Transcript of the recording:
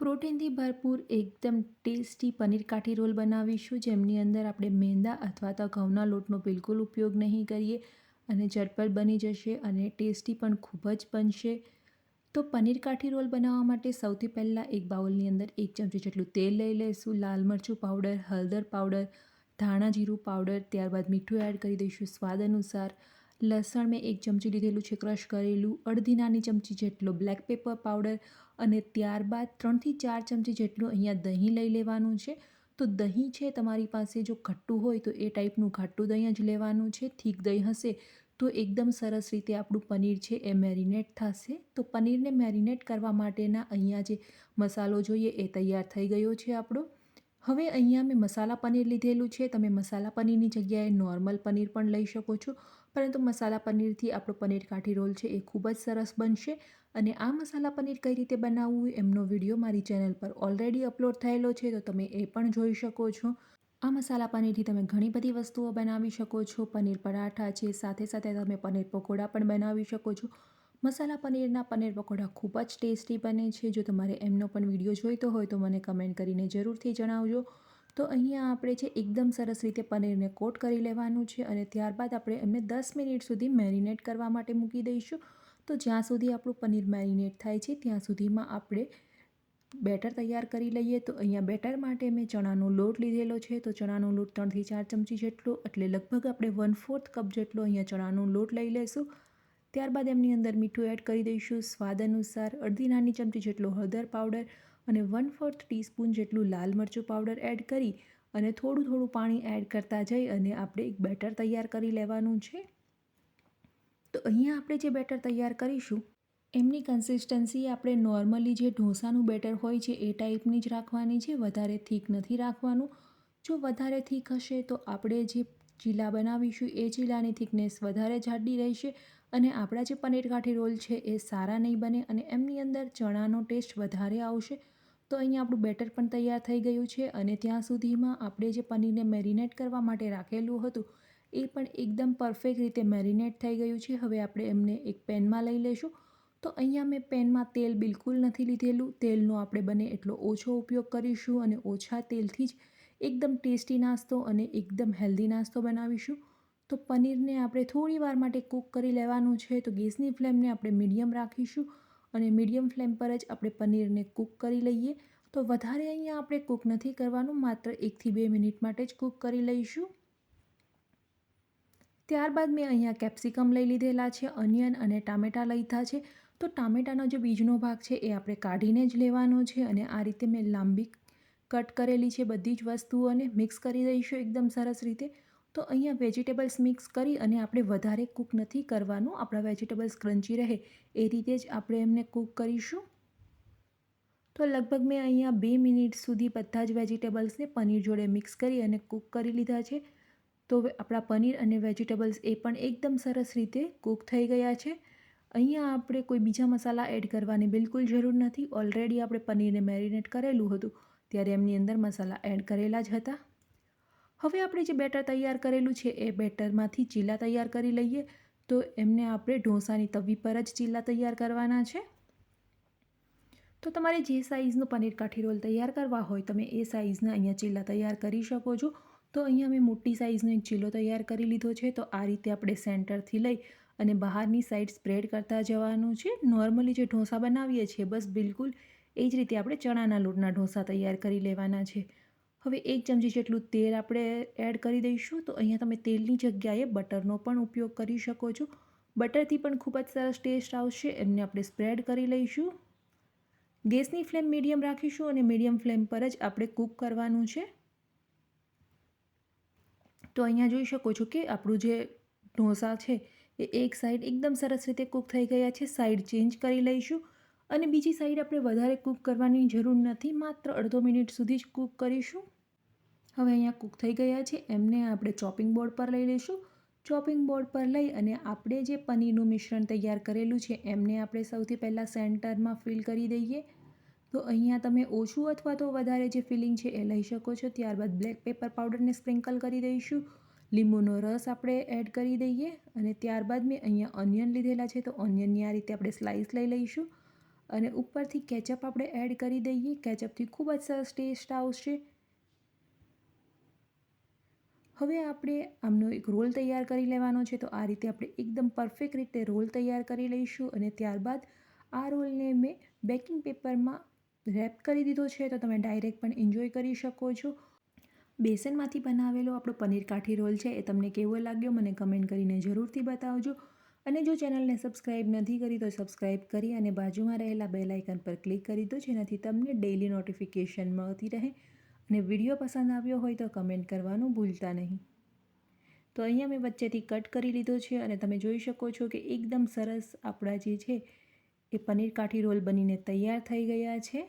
પ્રોટીનથી ભરપૂર એકદમ ટેસ્ટી પનીર કાઠી રોલ બનાવીશું, જેમની અંદર આપણે મેંદા અથવા તો ઘઉંના લોટનો બિલકુલ ઉપયોગ નહીં કરીએ અને ઝટપટ બની જશે અને ટેસ્ટી પણ ખૂબ જ બનશે. તો પનીર કાઠી રોલ બનાવવા માટે સૌથી પહેલાં એક બાઉલની અંદર 1 ચમચી જેટલું તેલ લઈ લઈશું, લાલ મરચું પાવડર, હળદર પાવડર, ધાણા જીરું પાવડર, ત્યારબાદ મીઠું એડ કરી દઈશું સ્વાદ અનુસાર. લસણ મેં 1 ચમચી લીધેલું છે ક્રશ કરેલું, અડધી નાની ચમચી જેટલો બ્લેક પેપર પાવડર અને ત્યારબાદ 3થી 4 ચમચી જેટલું અહીંયા દહીં લઈ લેવાનું છે. તો દહીં છે તમારી પાસે જો ખટ્ટું હોય તો એ ટાઈપનું ખાટું દહીં જ લેવાનું છે. થીક દહીં હશે તો એકદમ સરસ રીતે આપણું પનીર છે એ મેરિનેટ થશે. તો પનીરને મેરિનેટ કરવા માટેના અહીંયા જે મસાલો જોઈએ એ તૈયાર થઈ ગયો છે આપણો. હવે અહીંયા મેં મસાલા પનીર લીધેલું છે. તમે મસાલા પનીરની જગ્યાએ નોર્મલ પનીર પણ લઈ શકો છો, પરંતુ મસાલા પનીરથી આપણો પનીર કાઠી રોલ છે એ ખૂબ જ સરસ બનશે. અને આ મસાલા પનીર કઈ રીતે બનાવવું એમનો વિડીયો મારી ચેનલ પર ઓલરેડી અપલોડ થયેલો છે, તો તમે એ પણ જોઈ શકો છો. આ મસાલા પનીરથી તમે ઘણી બધી વસ્તુઓ બનાવી શકો છો. પનીર પરાઠા છે, સાથે સાથે તમે પનીર પકોડા પણ બનાવી શકો છો. મસાલા પનીરના પનીર પકોડા ખૂબ જ ટેસ્ટી બને છે. જો તમારે એમનો પણ વિડીયો જોઈતો હોય તો મને કમેન્ટ કરીને જરૂરથી જણાવજો. તો અહીંયા આપણે છે એકદમ સરસ રીતે પનીરને કોટ કરી લેવાનું છે અને ત્યારબાદ આપણે એમને 10 મિનિટ સુધી મેરિનેટ કરવા માટે મૂકી દઈશું. તો જ્યાં સુધી આપણું પનીર મેરિનેટ થાય છે ત્યાં સુધીમાં આપણે બેટર તૈયાર કરી લઈએ. તો અહીંયા બેટર માટે મેં ચણાનો લોટ લીધેલો છે. તો ચણાનો લોટ 3થી 4 ચમચી જેટલો, એટલે લગભગ આપણે 1/4 કપ જેટલો અહીંયા ચણાનો લોટ લઈ લઈશું. ત્યારબાદ એમની અંદર મીઠું એડ કરી દઈશું સ્વાદ અનુસાર, અડધી નાની ચમચી જેટલો હળદર પાવડર અને 1/4 ટીસ્પૂન જેટલું લાલ મરચું પાવડર એડ કરી અને થોડું થોડું પાણી એડ કરતા જઈ અને આપણે એક બેટર તૈયાર કરી લેવાનું છે. તો અહીંયા આપણે જે બેટર તૈયાર કરીશું એમની કન્સિસ્ટન્સી આપણે નોર્મલી જે ઢોસાનું બેટર હોય છે એ ટાઈપની જ રાખવાની છે, વધારે થીક નથી રાખવાનું. જો વધારે થીક હશે તો આપણે જે ચીલા બનાવીશું એ ચીલાની થિકનેસ વધારે જાડી રહેશે અને આપણા જે પનીર કાઠી રોલ છે એ સારા નહીં બને અને એમની અંદર ચણાનો ટેસ્ટ વધારે આવશે. તો અહીંયા આપણું બેટર પણ તૈયાર થઈ ગયું છે અને ત્યાં સુધીમાં આપણે જે પનીરને મેરિનેટ કરવા માટે રાખેલું હતું એ પણ એકદમ પરફેક્ટ રીતે મેરિનેટ થઈ ગયું છે. હવે આપણે એમને એક પેનમાં લઈ લઈશું. તો અહીંયા મેં પેનમાં તેલ બિલકુલ નથી લીધેલું. તેલનો આપણે બને એટલો ઓછો ઉપયોગ કરીશું અને ઓછા તેલથી જ એકદમ ટેસ્ટી નાસ્તો અને એકદમ હેલ્ધી નાસ્તો બનાવીશું. તો પનીરને આપણે થોડી વાર માટે કૂક કરી લેવાનું છે. તો ગેસની ફ્લેમને આપણે મીડિયમ રાખીશું અને મીડિયમ ફ્લેમ પર જ આપણે પનીરને કૂક કરી લઈએ. તો વધારે અહીંયા આપણે કૂક નથી કરવાનું, માત્ર 1થી 2 મિનિટ માટે જ કૂક કરી લઈશું. ત્યારબાદ મેં અહીંયા કેપ્સિકમ લઈ લીધેલા છે, અનિયન અને ટામેટાં લીધા છે. તો ટામેટાનો જે બીજનો ભાગ છે એ આપણે કાઢીને જ લેવાનો છે અને આ રીતે મેં લાંબી કટ કરેલી છે. બધી જ વસ્તુઓને મિક્સ કરી દઈશું એકદમ સરસ રીતે. તો અહીંયા વેજીટેબલ્સ મિક્સ કરી અને આપણે વધારે કૂક નથી કરવાનું, આપણા વેજીટેબલ્સ ક્રન્ચી રહે એ રીતે જ આપણે એમને કૂક કરીશું. તો લગભગ મેં અહીંયા 2 મિનિટ સુધી બધા જ વેજીટેબલ્સને પનીર જોડે મિક્સ કરી અને કૂક કરી લીધા છે. તો આપણા પનીર અને વેજીટેબલ્સ એ પણ એકદમ સરસ રીતે કૂક થઈ ગયા છે. અહીંયા આપણે કોઈ બીજા મસાલા એડ કરવાની બિલકુલ જરૂર નથી. ઓલરેડી આપણે પનીરને મેરિનેટ કરેલું હતું ત્યારે એમની અંદર મસાલા એડ કરેલા જ હતા. હવે આપણે જે બેટર તૈયાર કરેલું છે એ બેટરમાંથી ચીલા તૈયાર કરી લઈએ. તો એમને આપણે ઢોસાની તવી પર જ ચીલા તૈયાર કરવાના છે. તો તમારે જે સાઇઝનું પનીર કાઠી રોલ તૈયાર કરવા હોય તમે એ સાઇઝના અહીંયા ચીલા તૈયાર કરી શકો છો. તો અહીંયા મેં મોટી સાઇઝનો એક ચીલો તૈયાર કરી લીધો છે. તો આ રીતે આપણે સેન્ટરથી લઈ અને બહારની સાઈડ સ્પ્રેડ કરતા જવાનું છે. નોર્મલી જે ઢોસા બનાવીએ છીએ બસ બિલકુલ એ જ રીતે આપણે ચણાના લોટના ઢોસા તૈયાર કરી લેવાના છે. હવે 1 ચમચી જેટલું તેલ આપણે એડ કરી દઈશું. તો અહીંયા તમે તેલની જગ્યાએ બટરનો પણ ઉપયોગ કરી શકો છો. બટરથી પણ ખૂબ જ સરસ ટેસ્ટ આવશે. એમને આપણે સ્પ્રેડ કરી લઈશું. ગેસની ફ્લેમ મીડિયમ રાખીશું અને મીડિયમ ફ્લેમ પર જ આપણે કૂક કરવાનું છે. તો અહીંયા જોઈ શકો છો કે આપણું જે ઢોસા છે એ એક સાઈડ એકદમ સરસ રીતે કૂક થઈ ગયા છે. સાઈડ ચેન્જ કરી લઈશું અને બીજી સાઈડ આપણે વધારે કૂક કરવાની જરૂર નથી, માત્ર અડધો મિનિટ સુધી જ કૂક કરીશું. હવે અહીંયા કૂક થઈ ગયા છે. એમને આપણે ચોપિંગ બોર્ડ પર લઈ લઈશું. ચોપિંગ બોર્ડ પર લઈ અને આપણે જે પનીરનું મિશ્રણ તૈયાર કરેલું છે એમને આપણે સૌથી પહેલાં સેન્ટરમાં ફિલ કરી દઈએ. તો અહીંયા તમે ઓછું અથવા તો વધારે જે ફિલિંગ છે એ લઈ શકો છો. ત્યારબાદ બ્લેક પેપર પાવડરને સ્પ્રિંકલ કરી દઈશું. લીંબુનો રસ આપણે એડ કરી દઈએ અને ત્યારબાદ મેં અહીંયા ઓનિયન લીધેલા છે. તો ઓનિયનની આ રીતે આપણે સ્લાઈસ લઈ લઈશું અને ઉપરથી કેચઅપ આપણે એડ કરી દઈએ. કેચઅપથી ખૂબ જ સરસ ટેસ્ટ આવશે. હવે આપણે આમનો એક રોલ તૈયાર કરી લેવાનો છે. તો આ રીતે આપણે એકદમ પરફેક્ટ રીતે રોલ તૈયાર કરી લઈશું અને ત્યારબાદ આ રોલને મેં બેકિંગ પેપરમાં રેપ કરી દીધો છે. તો તમે ડાયરેક્ટ પણ એન્જોય કરી શકો છો. બેસનમાંથી બનાવેલો આપણો પનીર કાઠી રોલ છે એ તમને કેવો લાગ્યો મને કમેન્ટ કરીને જરૂરથી બતાવજો. અને જો ચેનલને સબસ્ક્રાઈબ નથી કરી તો સબસ્ક્રાઈબ કરી અને બાજુમાં રહેલા બેલ આઇકન પર ક્લિક કરી દો, જેનાથી તમને ડેઇલી નોટિફિકેશન મળતી રહે. અને વિડીયો પસંદ આવ્યો હોય તો કમેન્ટ કરવાનું ભૂલતા નહીં. તો અહીંયા મેં વચ્ચેથી કટ કરી લીધો છે અને તમે જોઈ શકો છો કે એકદમ સરસ આપણા જે છે એ પનીર કાઠી રોલ બનીને તૈયાર થઈ ગયા છે.